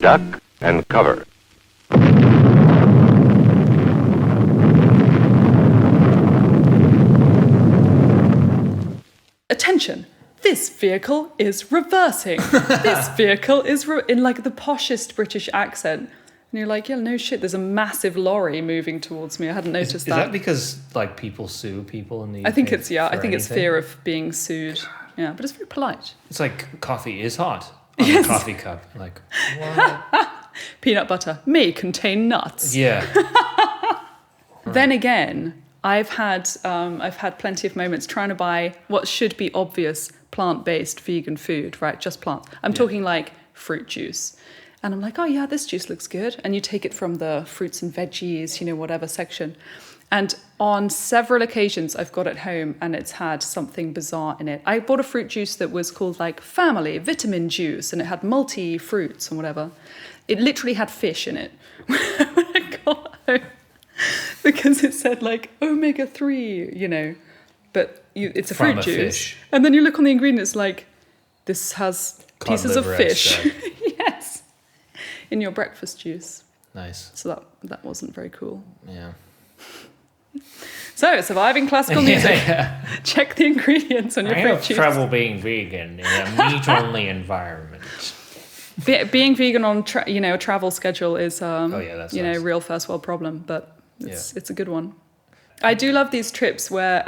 Duck and cover. Attention! This vehicle is reversing. This vehicle is in like the poshest British accent. And you're like, yeah, no shit, there's a massive lorry moving towards me. I hadn't noticed Is that. that because like people sue people in the UK? I think it's, yeah, I think anything? it's fear of being sued. Yeah, but it's very polite. It's like coffee is hot on Yes. a coffee cup. Like, what? Peanut butter may contain nuts. Yeah. Then again, I've had plenty of moments trying to buy what should be obvious plant-based vegan food, right? Just plants. I'm talking like fruit juice. And I'm like, oh yeah, this juice looks good. And you take it from the fruits and veggies, you know, whatever section. And on several occasions, I've got it home and it's had something bizarre in it. I bought a fruit juice that was called like Family Vitamin Juice, and it had multi-fruits and whatever. It literally had fish in it when I got home. Because it said like omega-3, you know, but it's a From fruit a juice. fish. And then you look on the ingredients like, this has Cod pieces of liver fish. extract. Yes. In your breakfast juice. Nice. So that wasn't very cool. Yeah. So, surviving classical music. Yeah. Check the ingredients on your I fruit have juice. trouble being vegan in a meat-only environment. Being vegan on a travel schedule is that's a nice. real first world problem, but it's a good one. I do love these trips where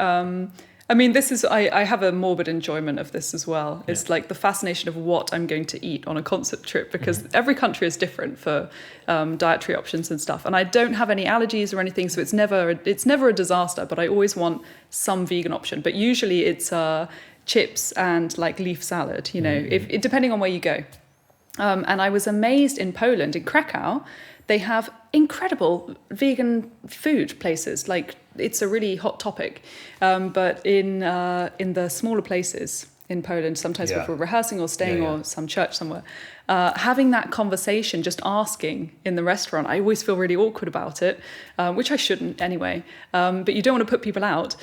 I have a morbid enjoyment of this as well. It's like the fascination of what I'm going to eat on a concert trip, because every country is different for dietary options and stuff. And I don't have any allergies or anything, so it's never a disaster, but I always want some vegan option. But usually it's chips and like leaf salad, you know, depending on where you go. And I was amazed in Poland, in Krakow, they have incredible vegan food places. Like, it's a really hot topic. But in the smaller places in Poland, sometimes if we're rehearsing or staying or some church somewhere, having that conversation, just asking in the restaurant, I always feel really awkward about it, which I shouldn't anyway. But you don't want to put people out.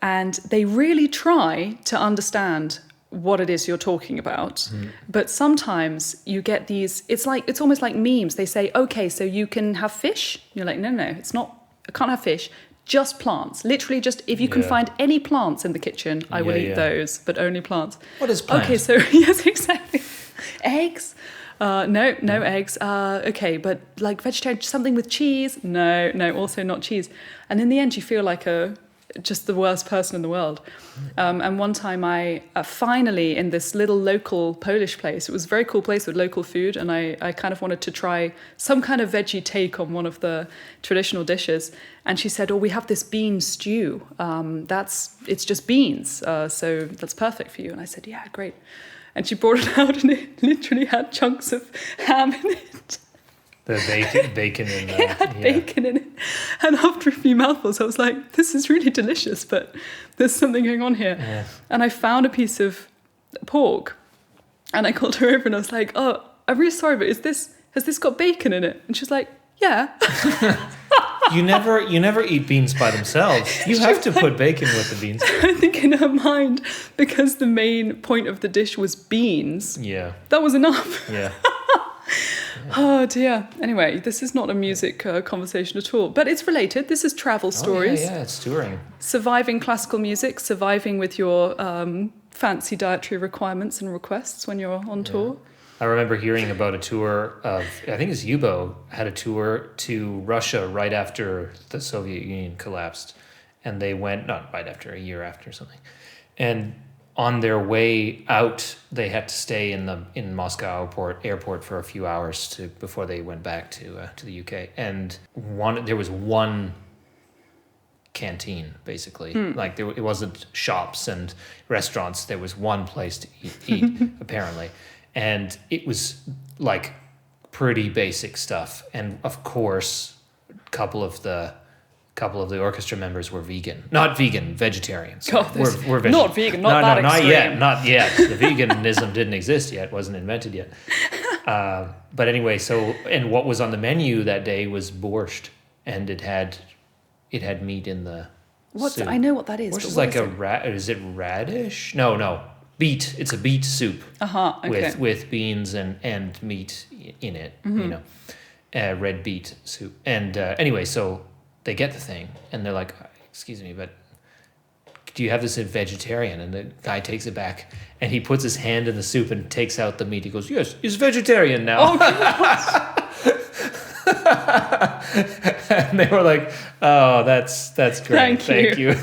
And they really try to understand what it is you're talking about. But sometimes you get these, it's almost like memes. They say, okay, so you can have fish. You're like, no, it's not, I can't have fish, just plants. Literally just, if you can find any plants in the kitchen, I will eat those, but only plants. What is plant? Okay, so, yes, exactly. Eggs? No eggs. Okay, but like vegetarian, something with cheese? No, also not cheese. And in the end, you feel like just the worst person in the world. And one time I finally, in this little local Polish place, it was a very cool place with local food, and I kind of wanted to try some kind of veggie take on one of the traditional dishes. And she said, oh, we have this bean stew. It's just beans, so that's perfect for you. And I said, yeah, great. And she brought it out, and it literally had chunks of ham in it. The bacon in there. It had bacon in it. And after a few mouthfuls, I was like, this is really delicious, but there's something going on here. Yeah. And I found a piece of pork, and I called her over and I was like, oh, I'm really sorry, but has this got bacon in it? And she's like, yeah. You never eat beans by themselves. You have to put bacon with the beans. I think in her mind, because the main point of the dish was beans, that was enough. Yeah. Oh dear. Anyway, this is not a music conversation at all, but it's related. This is travel stories. Yeah, it's touring. Surviving classical music, surviving with your fancy dietary requirements and requests when you're on tour. I remember hearing about a tour of, I think it's Yubo, had a tour to Russia right after the Soviet Union collapsed. And they went, not right after, a year after or something. And on their way out, they had to stay in Moscow airport for a few hours before they went back to the UK. And there was one canteen, basically. Like it wasn't shops and restaurants. There was one place to eat apparently. And it was like pretty basic stuff. And of course, a couple of the orchestra members were vegan. Not vegan, vegetarians. God, we're vegetarian. not vegan, not that extreme. Not yet. The veganism didn't exist yet, wasn't invented yet. But anyway, and what was on the menu that day was borscht, and it had meat in the soup. I know what that is. Borscht but is what like is it radish? No. beet. It's a beet soup Okay. with beans and meat in it. You know, red beet soup. And anyway, so they get the thing and they're like, "Excuse me, but do you have this in vegetarian?" And the guy takes it back and he puts his hand in the soup and takes out the meat. He goes, "Yes, it's vegetarian now." Oh, God. And they were like, "Oh, that's great. Thank you."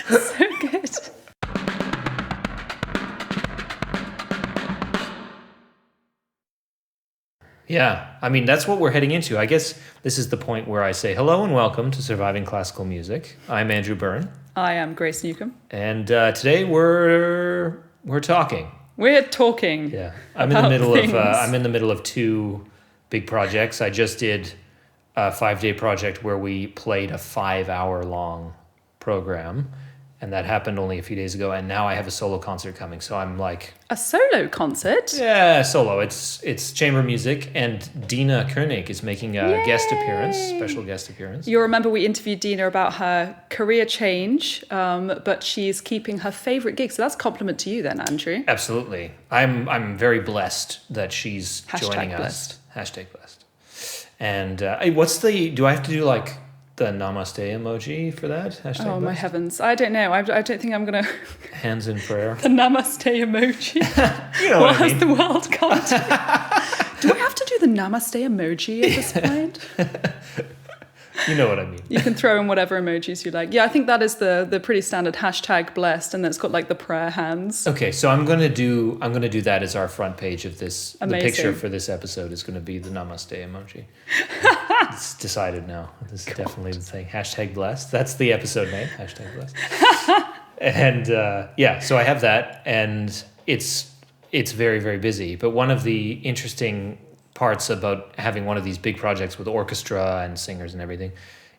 So good. Yeah, I mean, that's what we're heading into. I guess this is the point where I say hello and welcome to Surviving Classical Music. I'm Andrew Byrne, I am Grace Newcomb. and today we're talking. We're talking. Yeah, I'm in the middle things. I'm in the middle of two big projects. I just did a 5-day project where we played a 5-hour long program, and that happened only a few days ago. And now I have a solo concert coming, so I'm like, A solo concert? yeah, solo. It's chamber music, and Dina Koenig is making a special guest appearance. You'll remember we interviewed Dina about her career change, but she's keeping her favourite gig. So that's a compliment to you then, Andrew. Absolutely. I'm very blessed that she's joining blessed. us. Hashtag blessed. And do I have to do like the namaste emoji for that? Hashtag Oh, my blessed? heavens. I don't know. I don't think I'm going to... Hands in prayer. The namaste emoji. You know What what I has mean. the world come to? Do I have to do the namaste emoji at this point? You know what I mean. You can throw in whatever emojis you like. Yeah, I think that is the pretty standard hashtag blessed, and then it's got like the prayer hands. Okay, so I'm gonna do that as our front page of this. Amazing. The picture for this episode is gonna be the namaste emoji. It's decided now. This is definitely the thing. Hashtag blessed. That's the episode name. Hashtag blessed. And so I have that, and it's very, very busy. But one of the interesting parts about having one of these big projects with orchestra and singers and everything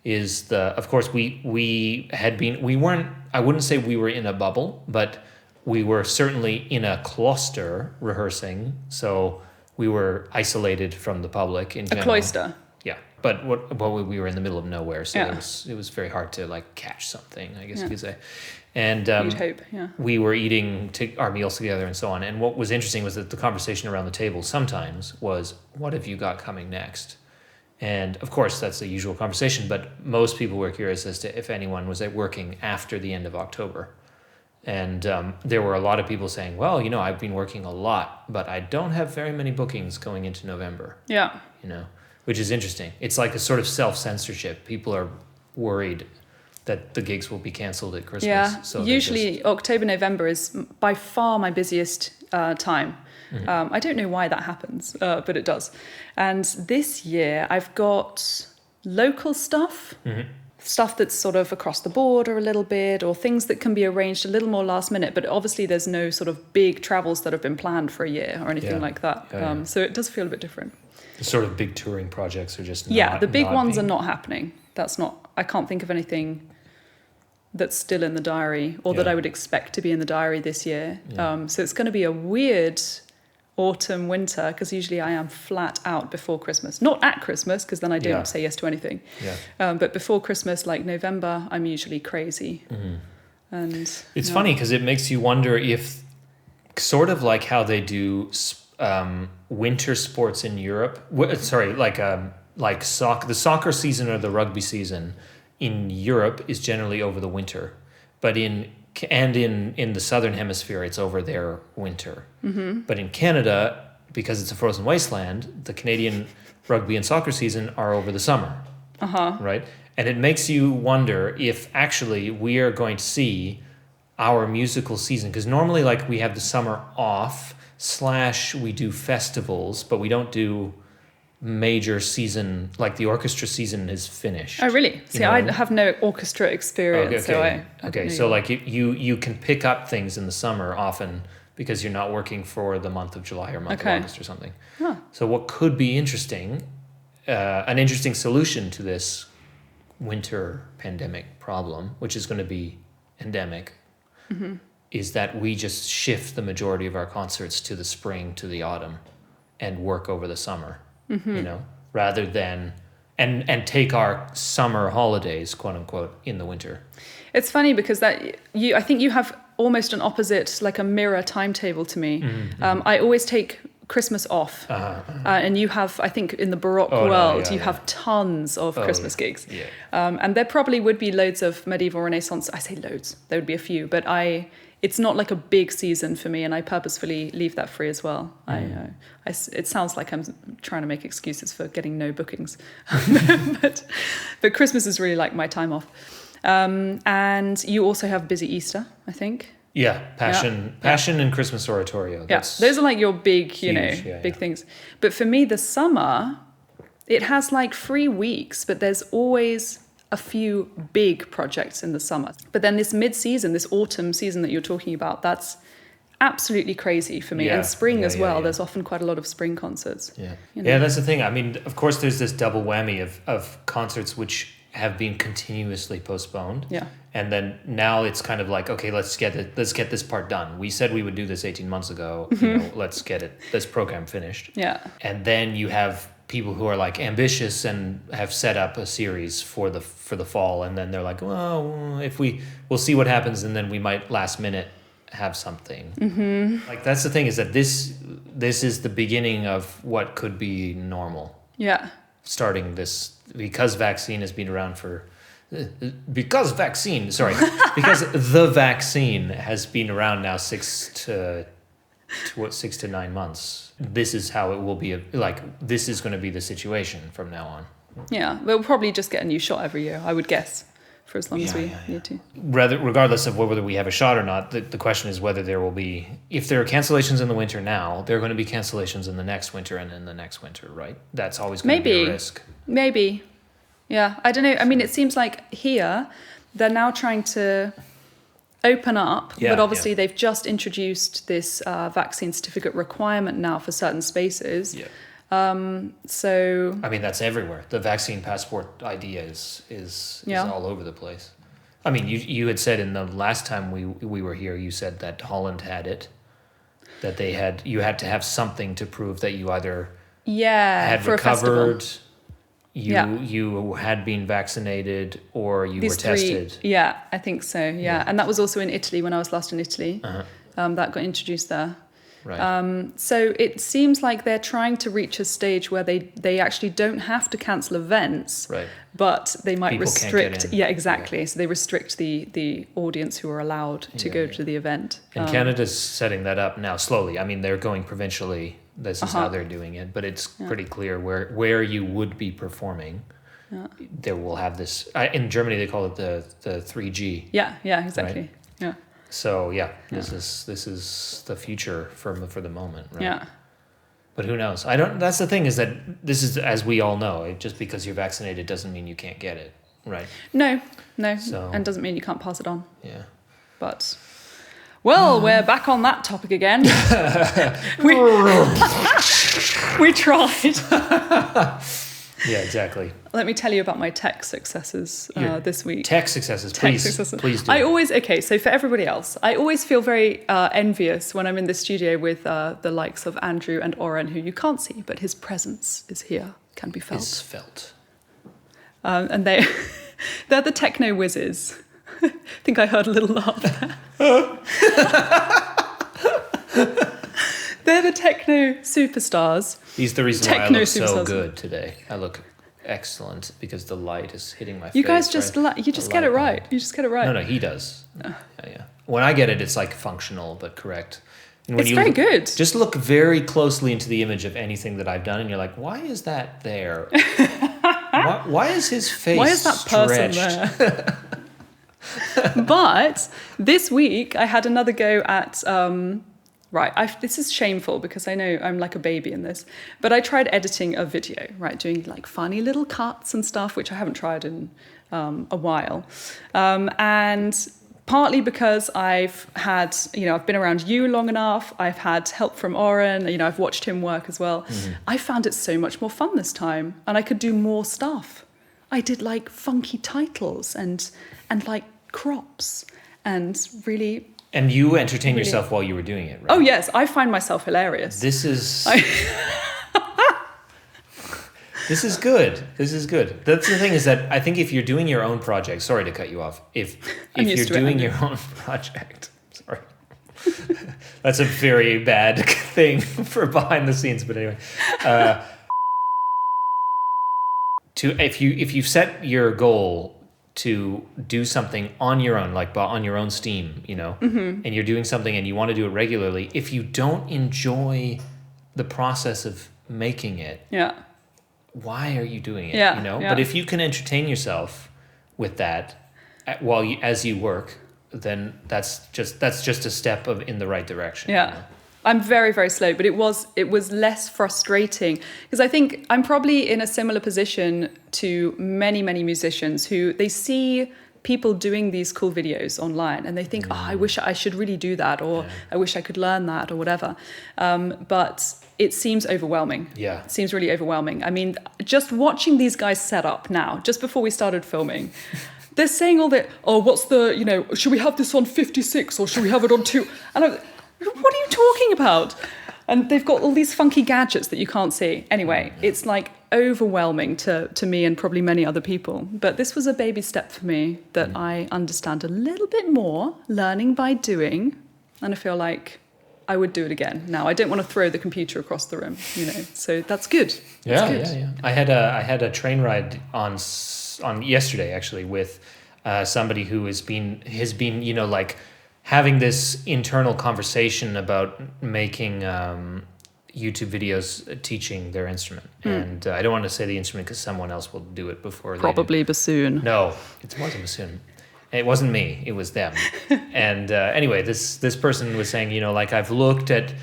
is of course we weren't, I wouldn't say we were in a bubble, but we were certainly in a cluster rehearsing, so we were isolated from the public in general. A cloister. Yeah, but we were in the middle of nowhere, so Yeah. it was very hard to like catch something, I guess Yeah. you could say. And You'd hope, yeah. we were eating our meals together and so on. And what was interesting was that the conversation around the table sometimes was, "What have you got coming next?" And of course, that's the usual conversation, but most people were curious as to if anyone was working after the end of October. And there were a lot of people saying, "Well, I've been working a lot, but I don't have very many bookings going into November." Yeah. Which is interesting. It's like a sort of self-censorship. People are worried that the gigs will be cancelled at Christmas. Yeah, So usually October, November is by far my busiest time. Mm-hmm. I don't know why that happens, but it does. And this year I've got local stuff, stuff that's sort of across the border a little bit, or things that can be arranged a little more last minute. But obviously there's no sort of big travels that have been planned for a year or anything Yeah. like that. Yeah. So it does feel a bit different. the sort of big touring projects are just The big ones being- are not happening. I can't think of anything that's still in the diary or that Yeah. I would expect to be in the diary this year. Yeah. So it's going to be a weird autumn, winter, because usually I am flat out before Christmas. Not at Christmas, because then I don't Yeah. say yes to anything. Yeah. But before Christmas, like November, I'm usually crazy. Mm-hmm. And It's no. funny because it makes you wonder if, sort of like how they do winter sports in Europe. Like the soccer season or the rugby season in Europe is generally over the winter, but in the southern hemisphere it's over their winter. Mm-hmm. But in Canada, because it's a frozen wasteland, the Canadian rugby and soccer season are over the summer. Right? And it makes you wonder if actually we are going to see our musical season, because normally like we have the summer off / we do festivals, but we don't do major season, like the orchestra season is finished. Oh, really? See, know what I mean? I have no orchestra experience, so I don't know. So like you can pick up things in the summer often because you're not working for the month of July or month of August or something. Huh. So what could be interesting, an interesting solution to this winter pandemic problem, which is going to be endemic, is that we just shift the majority of our concerts to the spring, to the autumn, and work over the summer, rather than, and take our summer holidays, quote unquote, in the winter. It's funny because I think you have almost an opposite, like a mirror timetable to me. Mm-hmm. I always take Christmas off, and you have, I think, in the Baroque world, you have tons of Christmas gigs, and there probably would be loads of medieval Renaissance. I say loads, there would be a few, but it's not like a big season for me, and I purposefully leave that free as well. It sounds like I'm trying to make excuses for getting no bookings, but Christmas is really like my time off. And you also have busy Easter, I think. Yeah, Passion and Christmas Oratorio. Those are like your big, huge, big things. But for me, the summer, it has like 3 weeks, but there's always a few big projects in the summer. But then this mid-season, this autumn season that you're talking about, that's absolutely crazy for me. And spring as well. There's often quite a lot of spring concerts. Yeah, that's the thing. I mean, of course, there's this double whammy of concerts which have been continuously postponed. And then now it's kind of like, okay, let's get this part done. We said we would do this 18 months ago. Let's get this program finished. And then you have people who are like ambitious and have set up a series for the fall, and then they're like, well, we'll see what happens, and then we might last minute have something. Like that's the thing, is that this is the beginning of what could be normal. Starting this, because vaccine has been around because the vaccine has been around now 6 to 9 months. This is how it will be. This is going to be the situation from now on. We'll probably just get a new shot every year, I would guess, for as long as we need to. Regardless of whether we have a shot or not, the question is whether there will be, if there are cancellations in the winter now, there are going to be cancellations in the next winter and in the next winter, right? That's always going to be a risk. Maybe. Yeah, I don't know. I mean, it seems like here they're now trying to open up, but obviously they've just introduced this vaccine certificate requirement now for certain spaces. So I mean, that's everywhere. The vaccine passport idea is all over the place. I mean, you had said in the last time we were here, you said that Holland had it, that you had to have something to prove that you either had recovered, you had been vaccinated, or you were tested. I think so. And that was also in Italy when I was last in Italy. That got introduced there. Right. So it seems like they're trying to reach a stage where they actually don't have to cancel events, but they might restrict. Yeah, exactly. So they restrict the audience who are allowed to go to the event. And Canada's setting that up now slowly. I mean, they're going provincially. This is how they're doing it, but it's pretty clear where you would be performing. There will have this. In Germany, they call it the 3G. Yeah, exactly. Right? Yeah. So this is the future for the moment, right? Yeah. But who knows? That's the thing, is that this is, as we all know, just because you're vaccinated doesn't mean you can't get it, right? No. So, and doesn't mean you can't pass it on. Yeah. But we're back on that topic again. we tried. Yeah, exactly. Let me tell you about my tech successes this week. Tech successes, please do. So for everybody else, I always feel very envious when I'm in the studio with the likes of Andrew and Oren, who you can't see, but his presence is here, can be felt. Is felt. And they're the techno whizzes. I think I heard a little laugh there. They're the techno superstars. He's the reason why I look so good today. I look excellent because the light is hitting my face. You guys just get it right. You just get it right. No, he does. Yeah. When I get it, it's like functional but correct. And when it's very good. Just look very closely into the image of anything that I've done, and you're like, why is that there? why is his face? Why is that person there? But this week I had another go at. This is shameful because I know I'm like a baby in this, but I tried editing a video, doing like funny little cuts and stuff, which I haven't tried in a while. And partly because I've had, I've been around you long enough, I've had help from Oren, I've watched him work as well. I found it so much more fun this time, and I could do more stuff. I did like funky titles and like crops and really... And you entertained yourself while you were doing it, right? Oh, yes. I find myself hilarious. This is good. This is good. That's the thing, is that I think if you're doing your own project, sorry to cut you off. If you're doing your own project, That's a very bad thing for behind the scenes. But anyway, if you set your goal to do something on your own, like on your own steam, and you're doing something and you want to do it regularly, if you don't enjoy the process of making it, why are you doing it? But if you can entertain yourself with that as you work, then that's just a step in the right direction. I'm very, very slow, but it was less frustrating because I think I'm probably in a similar position to many, many musicians who they see people doing these cool videos online and they think, I wish I should really do that, or I wish I could learn that, or whatever. But it seems overwhelming. It seems really overwhelming. I mean, just watching these guys set up now, just before we started filming, they're saying all that, what's the, should we have this on 56 or should we have it on 2? And I'm, what are you talking about? And they've got all these funky gadgets that you can't see. Anyway, it's like overwhelming to me and probably many other people. But this was a baby step for me that I understand a little bit more, learning by doing. And I feel like I would do it again. Now, I don't want to throw the computer across the room, So that's good. Yeah. I had a train ride on yesterday actually with somebody who has been having this internal conversation about making YouTube videos teaching their instrument. And I don't want to say the instrument because someone else will do it before. Probably bassoon. No, it wasn't bassoon. It wasn't me. It was them. And anyway, this person was saying, I've looked at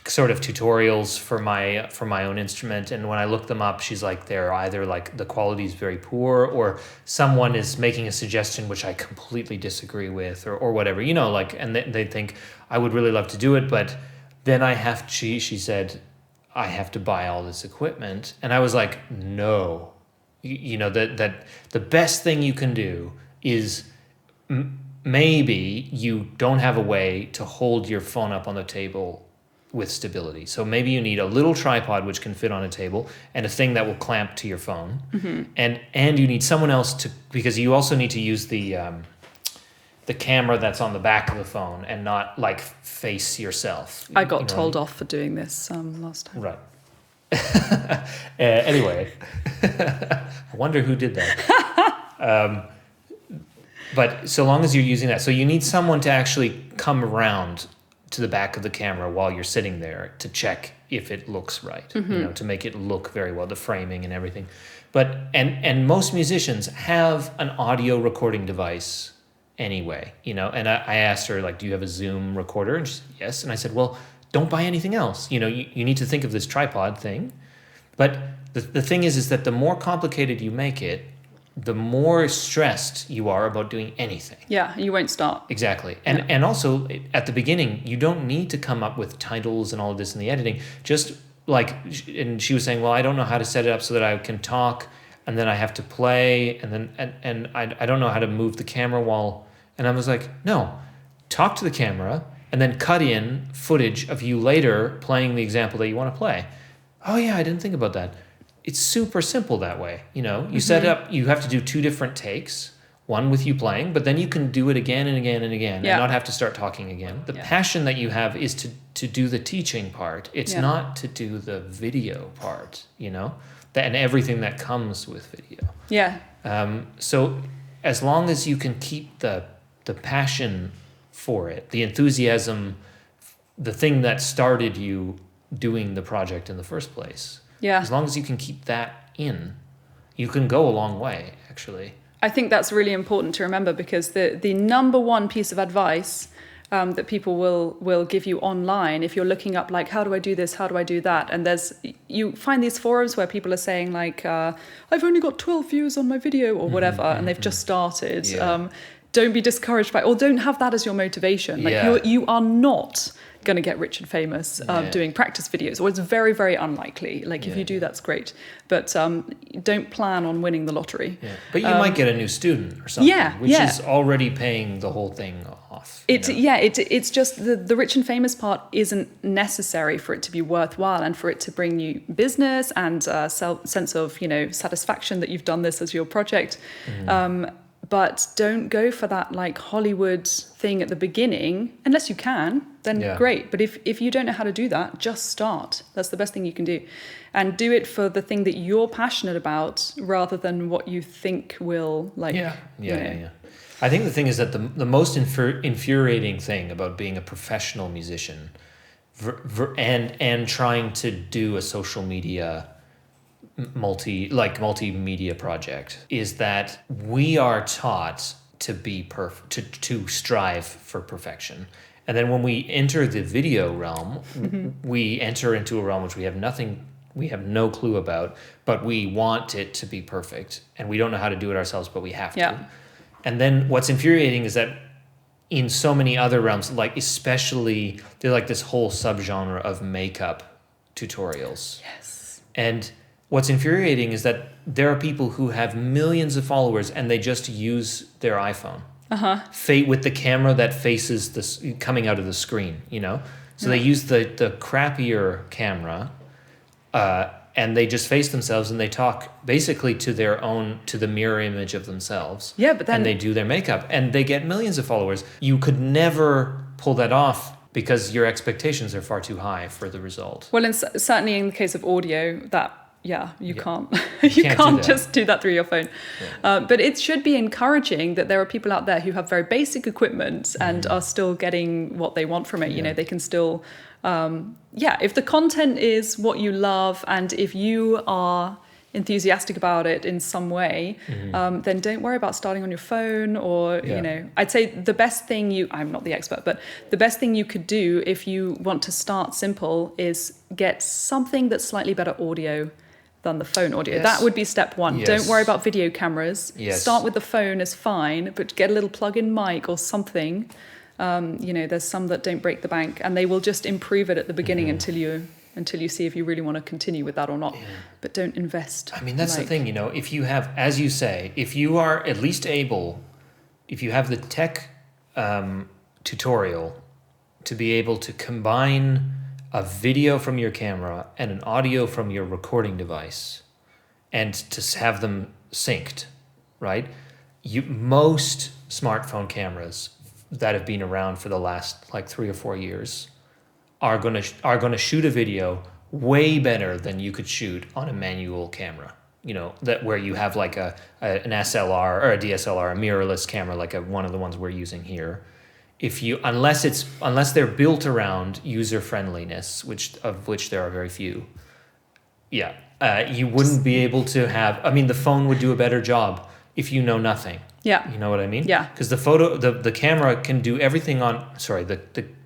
sort of tutorials for my own instrument, and when I look them up, she's like, they're either like the quality is very poor, or someone is making a suggestion which I completely disagree with, or whatever, and they think I would really love to do it, but then she said I have to buy all this equipment, and I was like, no, that the best thing you can do is maybe you don't have a way to hold your phone up on the table with stability. So maybe you need a little tripod which can fit on a table and a thing that will clamp to your phone. And you need someone else because you also need to use the camera that's on the back of the phone and not like face yourself. I got told off for doing this last time. Right. Anyway, I wonder who did that. But so long as you're using that, so you need someone to actually come around to the back of the camera while you're sitting there to check if it looks right, to make it look very well, the framing and everything. But and most musicians have an audio recording device anyway, and I asked her, like, do you have a Zoom recorder? And she said, yes. And I said, well, don't buy anything else. You need to think of this tripod thing. But the thing is that the more complicated you make it, the more stressed you are about doing anything. Yeah, you won't start. Exactly. And also, at the beginning, you don't need to come up with titles and all of this in the editing. Just like, and she was saying, well, I don't know how to set it up so that I can talk, and then I have to play, and then and I don't know how to move the camera while... And I was like, no, talk to the camera, and then cut in footage of you later playing the example that you want to play. Oh yeah, I didn't think about that. It's super simple that way. You set up, you have to do 2 different takes, one with you playing, but then you can do it again and again and again and not have to start talking again. The passion that you have is to do the teaching part. It's not to do the video part, and everything that comes with video. Yeah. So as long as you can keep the passion for it, the enthusiasm, the thing that started you doing the project in the first place. Yeah. As long as you can keep that in, you can go a long way, actually. I think that's really important to remember, because the number one piece of advice that people will give you online, if you're looking up, like, how do I do this? How do I do that? And you find these forums where people are saying, like, I've only got 12 views on my video or whatever, and they've just started. Yeah. Don't be discouraged or don't have that as your motivation. Like, you are not going to get rich and famous doing practice videos, or it's very, very unlikely. Like, if you do, that's great, but don't plan on winning the lottery. But you might get a new student or something, which is already paying the whole thing off. It's just the rich and famous part isn't necessary for it to be worthwhile and for it to bring you business and sense of satisfaction that you've done this as your project. but don't go for that like Hollywood thing at the beginning unless you can. Then great. But if you don't know how to do that, just start. That's the best thing you can do, and do it for the thing that you're passionate about rather than what you think will like. Yeah. I think the thing is that the most infuriating thing about being a professional musician and trying to do a social media multimedia project is that we are taught to be to strive for perfection. And then when we enter the video realm, we enter into a realm which we have no clue about, but we want it to be perfect. And we don't know how to do it ourselves, but we have to. And then what's infuriating is that in so many other realms, like especially, they're like this whole subgenre of makeup tutorials. Yes. And what's infuriating is that there are people who have millions of followers and they just use their iPhone. With the camera that faces this coming out of the screen, you know? So they use the crappier camera and they just face themselves and they talk basically to the mirror image of themselves. Yeah, but then... And they do their makeup and they get millions of followers. You could never pull that off because your expectations are far too high for the result. Well, certainly in the case of audio, you can't you can't just do that through your phone. But it should be encouraging that there are people out there who have very basic equipment and are still getting what they want from it. You know, they can still if the content is what you love and if you are enthusiastic about it in some way, then don't worry about starting on your phone or you know, I'd say the best thing I'm not the expert, but the best thing you could do if you want to start simple is get something that's slightly better audio than the phone audio. That would be step one. Don't worry about video cameras. Start with the phone is fine, but get a little plug-in mic or something. You know, there's some that don't break the bank and they will just improve it at the beginning until you see if you really want to continue with that or not. But don't invest. I mean, that's the thing, you know, if you have, as you say, if you are at least able, if you have the tech tutorial to be able to combine a video from your camera and an audio from your recording device and to have them synced, right? Most smartphone cameras that have been around for the last like 3 or 4 years are gonna shoot a video way better than you could shoot on a manual camera. You know, that where you have like an SLR or a DSLR, a mirrorless camera, like one of the ones we're using here. Unless they're built around user friendliness, of which there are very few. You wouldn't be able to have. I mean, the phone would do a better job if you know nothing. Yeah. You know what I mean? Yeah. Because the camera can do everything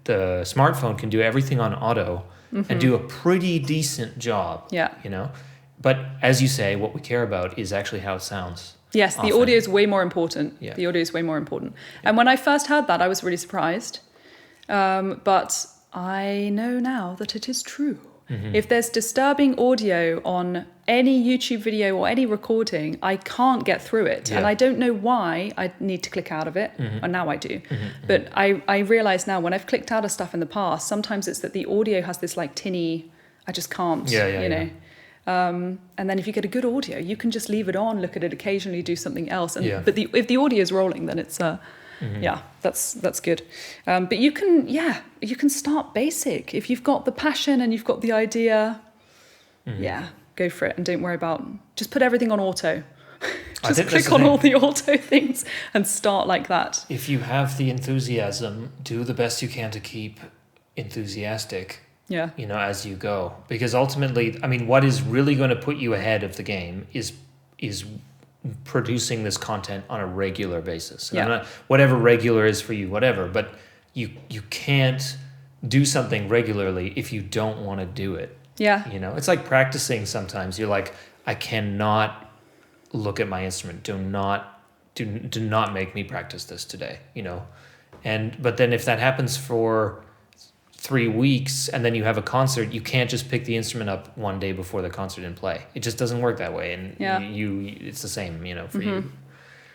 the smartphone can do everything on auto and do a pretty decent job. Yeah. You know, but as you say, what we care about is actually how it sounds. Yes, the audio is way more important. Yeah. The audio is way more important. And when I first heard that, I was really surprised. But I know now that it is true. If there's disturbing audio on any YouTube video or any recording, I can't get through it. And I don't know why I need to click out of it. And now I do. But I realize now when I've clicked out of stuff in the past, sometimes it's that the audio has this like tinny, I just can't, you know. And then if you get a good audio, you can just leave it on, look at it occasionally, do something else. But if the audio is rolling, then it's that's good. But you can start basic if you've got the passion and you've got the idea. Go for it and don't worry about. Just put everything on auto. Just click on all the auto things and start like that. If you have the enthusiasm, do the best you can to keep enthusiastic. Yeah. You know, as you go. Because ultimately, I mean, what is really going to put you ahead of the game is producing this content on a regular basis. Whatever regular is for you, whatever. But you can't do something regularly if you don't want to do it. Yeah. You know, it's like practicing sometimes. You're like, I cannot look at my instrument. Do not make me practice this today, you know. But then if that happens for 3 weeks and then you have a concert, you can't just pick the instrument up one day before the concert and play. It just doesn't work that way. And it's the same, you know, for you.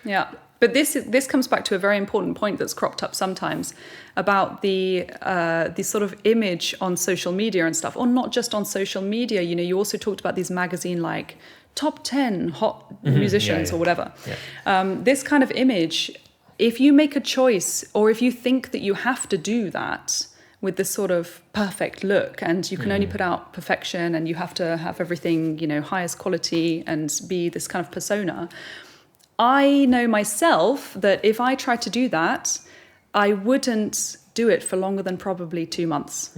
Yeah. But this comes back to a very important point that's cropped up sometimes about the sort of image on social media and stuff, or not just on social media. You know, you also talked about these magazine like top 10 hot musicians or whatever. Yeah. This kind of image, if you make a choice or if you think that you have to do that with this sort of perfect look and you can only put out perfection and you have to have everything, you know, highest quality and be this kind of persona, I know myself that if I tried to do that, I wouldn't do it for longer than probably 2 months.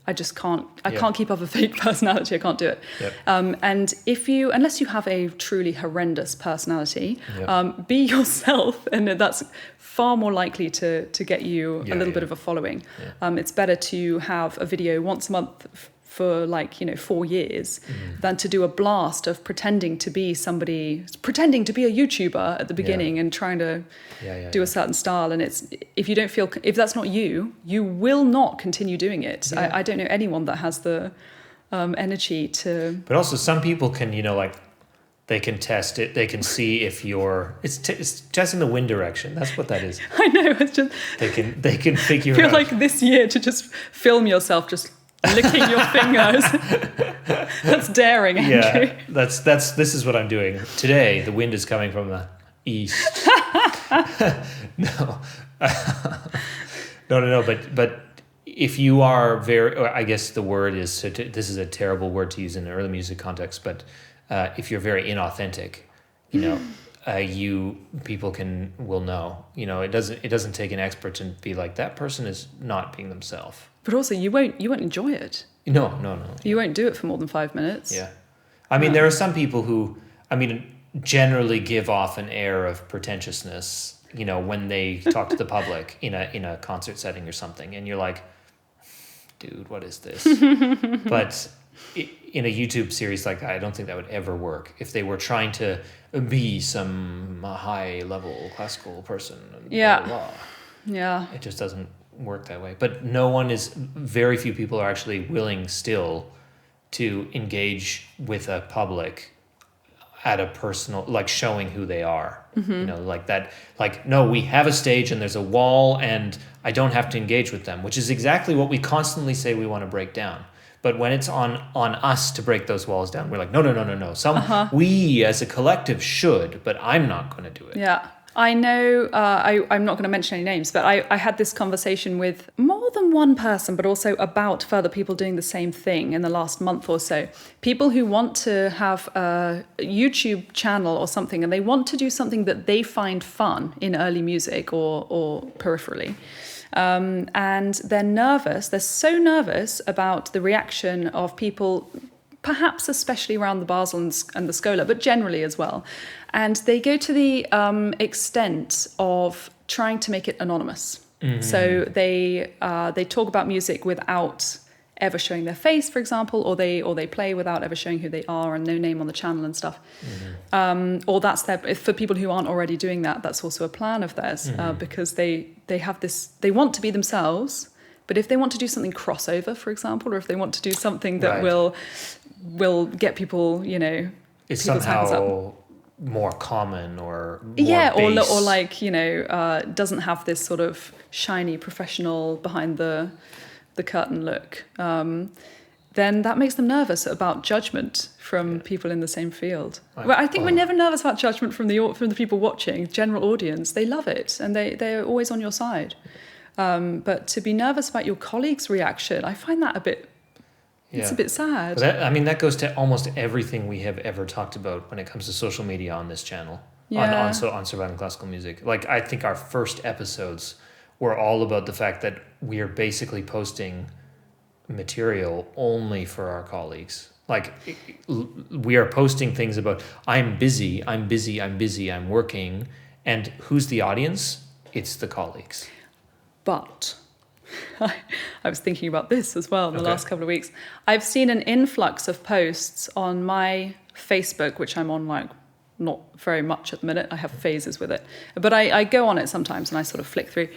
I just can't. I can't keep up a fake personality. I can't do it. Yep. And unless you have a truly horrendous personality, be yourself, and that's far more likely to get you a little bit of a following. It's better to have a video once a month for 4 years than to do a blast of pretending to be a YouTuber at the beginning and trying to do a certain style. And if that's not you, you will not continue doing it. I don't know anyone that has the energy to. But also some people can, they can test it. They can see if it's testing the wind direction. That's what that is. I know. It's just they can figure out. I feel like this year to just film yourself just licking your fingers. That's daring, Andrew. Yeah, this is what I'm doing today. The wind is coming from the east. No. No. But if you are I guess the word is. This is a terrible word to use in an early music context. But if you're very inauthentic, people will know. It doesn't take an expert to be like that person is not being themselves. But also, you won't enjoy it. No. You won't do it for more than 5 minutes. Yeah. I mean, there are some people who, generally give off an air of pretentiousness, when they talk to the public in a concert setting or something. And you're like, dude, what is this? But in a YouTube series like that, I don't think that would ever work. If they were trying to be some high-level classical person. And blah, blah, blah. Yeah. It just doesn't work that way. But very few people are actually willing still to engage with a public at a personal, like showing who they are. Like that, no, we have a stage and there's a wall and I don't have to engage with them, which is exactly what we constantly say we want to break down. But when it's on us to break those walls down, we're like, no. We as a collective should, but I'm not going to do it. Yeah. I know, I'm not going to mention any names, but I had this conversation with more than one person, but also about further people doing the same thing in the last month or so. People who want to have a YouTube channel or something, and they want to do something that they find fun in early music or peripherally. And they're nervous. They're so nervous about the reaction of people, perhaps especially around the Basel and the Schola, but generally as well. And they go to the extent of trying to make it anonymous. So they talk about music without ever showing their face, for example, or they play without ever showing who they are and no name on the channel and stuff. Or that's for people who aren't already doing that, that's also a plan of theirs because they have this, they want to be themselves, but if they want to do something crossover, for example, or if they want to do something that will get people, it's somehow more common or more base. or like doesn't have this sort of shiny professional behind the curtain look, then that makes them nervous about judgment from people in the same field. I think we're never nervous about judgment from the people watching, general audience. They love it and they're always on your side. But to be nervous about your colleagues' reaction, I find that a bit. It's a bit sad. That goes to almost everything we have ever talked about when it comes to social media on this channel, on Surviving Classical Music. Like, I think our first episodes were all about the fact that we are basically posting material only for our colleagues. Like, we are posting things about, I'm busy, I'm working. And who's the audience? It's the colleagues. But I was thinking about this as well in the last couple of weeks. I've seen an influx of posts on my Facebook, which I'm on not very much at the minute. I have phases with it. But I go on it sometimes and I sort of flick through.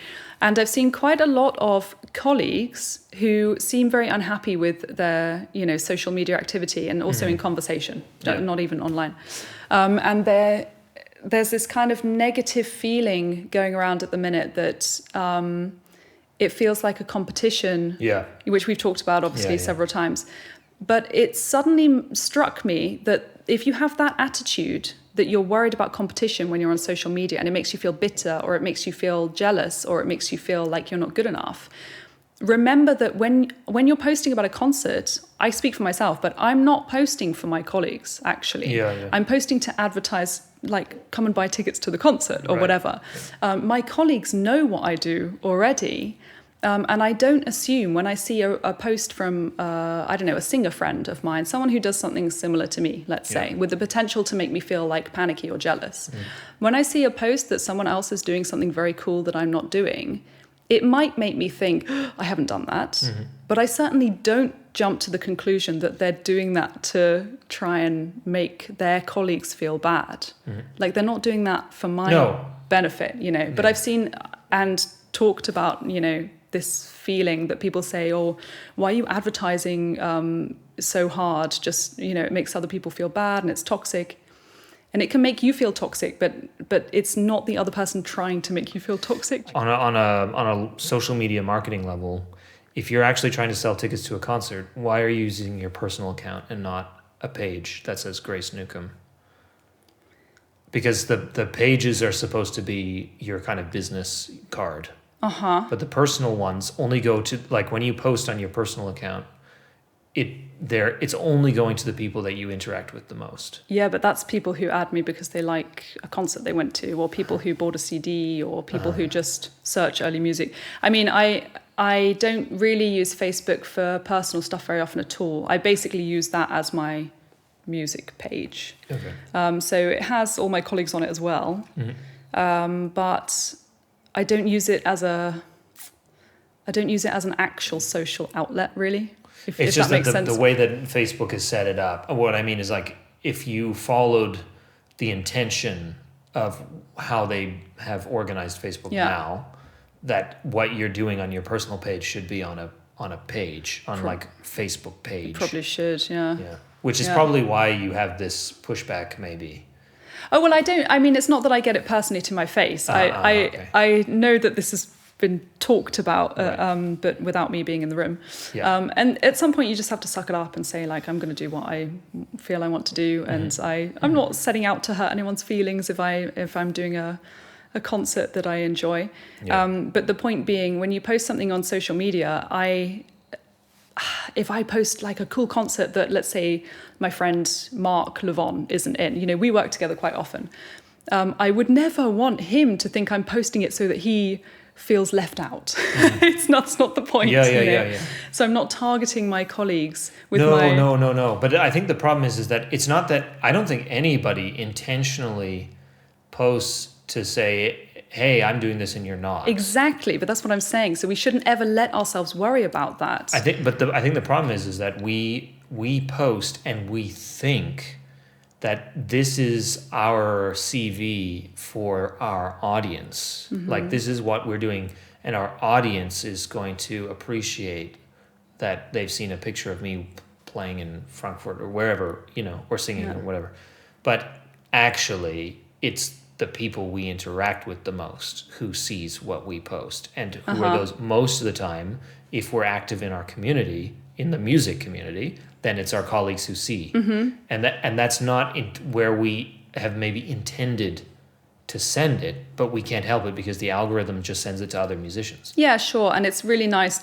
And I've seen quite a lot of colleagues who seem very unhappy with their, social media activity and also in conversation, not even online. And there's this kind of negative feeling going around at the minute that it feels like a competition, which we've talked about obviously several times. But it suddenly struck me that if you have that attitude, that you're worried about competition when you're on social media and it makes you feel bitter, or it makes you feel jealous, or it makes you feel like you're not good enough, remember that when you're posting about a concert, I speak for myself, but I'm not posting for my colleagues, actually. I'm posting to advertise, like, come and buy tickets to the concert or whatever. My colleagues know what I do already. And I don't assume when I see a post from, I don't know, a singer friend of mine, someone who does something similar to me, let's say, with the potential to make me feel like panicky or jealous. When I see a post that someone else is doing something very cool that I'm not doing, it might make me think, I haven't done that. But I certainly don't jump to the conclusion that they're doing that to try and make their colleagues feel bad. Like, they're not doing that for my benefit, you know. But I've seen and talked about, you know, this feeling that people say, oh, why are you advertising so hard? Just, you know, it makes other people feel bad and it's toxic. And it can make you feel toxic, but it's not the other person trying to make you feel toxic. On a social media marketing level, if you're actually trying to sell tickets to a concert, why are you using your personal account and not a page that says Grace Newcomb? Because the pages are supposed to be your kind of business card. But the personal ones only go to, like, when you post on your personal account, it's only going to the people that you interact with the most. Yeah, but that's people who add me because they like a concert they went to, or people who bought a CD, or people who just search early music. I mean, I don't really use Facebook for personal stuff very often at all. I basically use that as my music page. So it has all my colleagues on it as well. But I don't use it as an actual social outlet, really. It's just that the way that Facebook has set it up. What I mean is, like, if you followed the intention of how they have organized Facebook now, that what you're doing on your personal page should be on a page, like Facebook page. It probably should, yeah. Which is probably why you have this pushback, maybe. Oh, well, I don't. I mean, it's not that I get it personally to my face. I know that this has been talked about, but without me being in the room. And at some point, you just have to suck it up and say, like, I'm going to do what I feel I want to do, and I'm not setting out to hurt anyone's feelings if I'm doing a concert that I enjoy. But the point being, when you post something on social media, if I post like a cool concert that, let's say, my friend Mark Levon isn't in, you know, we work together quite often. I would never want him to think I'm posting it so that he feels left out. That's not the point. Yeah. So I'm not targeting my colleagues with No. But I think the problem is that it's not that, I don't think anybody intentionally posts to say, hey, I'm doing this and you're not. Exactly, but that's what I'm saying. So we shouldn't ever let ourselves worry about that. I think the problem is that we post and we think that this is our CV for our audience. Like, this is what we're doing, and our audience is going to appreciate that they've seen a picture of me playing in Frankfurt or wherever, you know, or singing or whatever. But actually, it's the people we interact with the most who sees what we post, and who are those most of the time. If we're active in our community, in the music community, then it's our colleagues who see, and that's not where we have maybe intended to send it, but we can't help it because the algorithm just sends it to other musicians. Yeah, sure, and it's really nice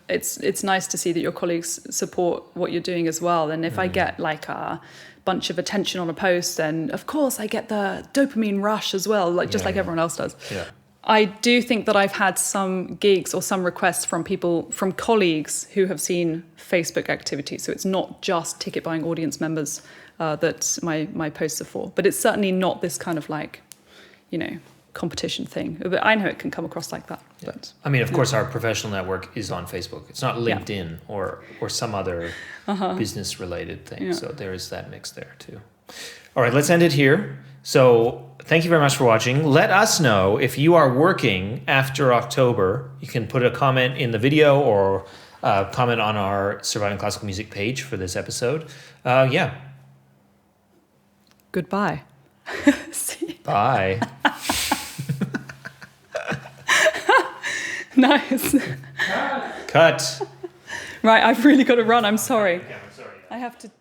it's nice to see that your colleagues support what you're doing as well. And if I get like a bunch of attention on a post, then of course I get the dopamine rush as well, like just like everyone else does. I do think that I've had some gigs or some requests from colleagues who have seen Facebook activity. So it's not just ticket buying audience members that my posts are for. But it's certainly not this kind of like, you know, competition thing. But I know it can come across like that. Yeah. But I mean, of course, our professional network is on Facebook. It's not LinkedIn or some other business related thing. Yeah. So there is that mix there too. All right, let's end it here. So thank you very much for watching. Let us know if you are working after October. You can put a comment in the video or comment on our Surviving Classical Music page for this episode. Goodbye. See you. Bye. Nice. Cut. Right, I've really got to run. I'm sorry. I'm sorry. I have to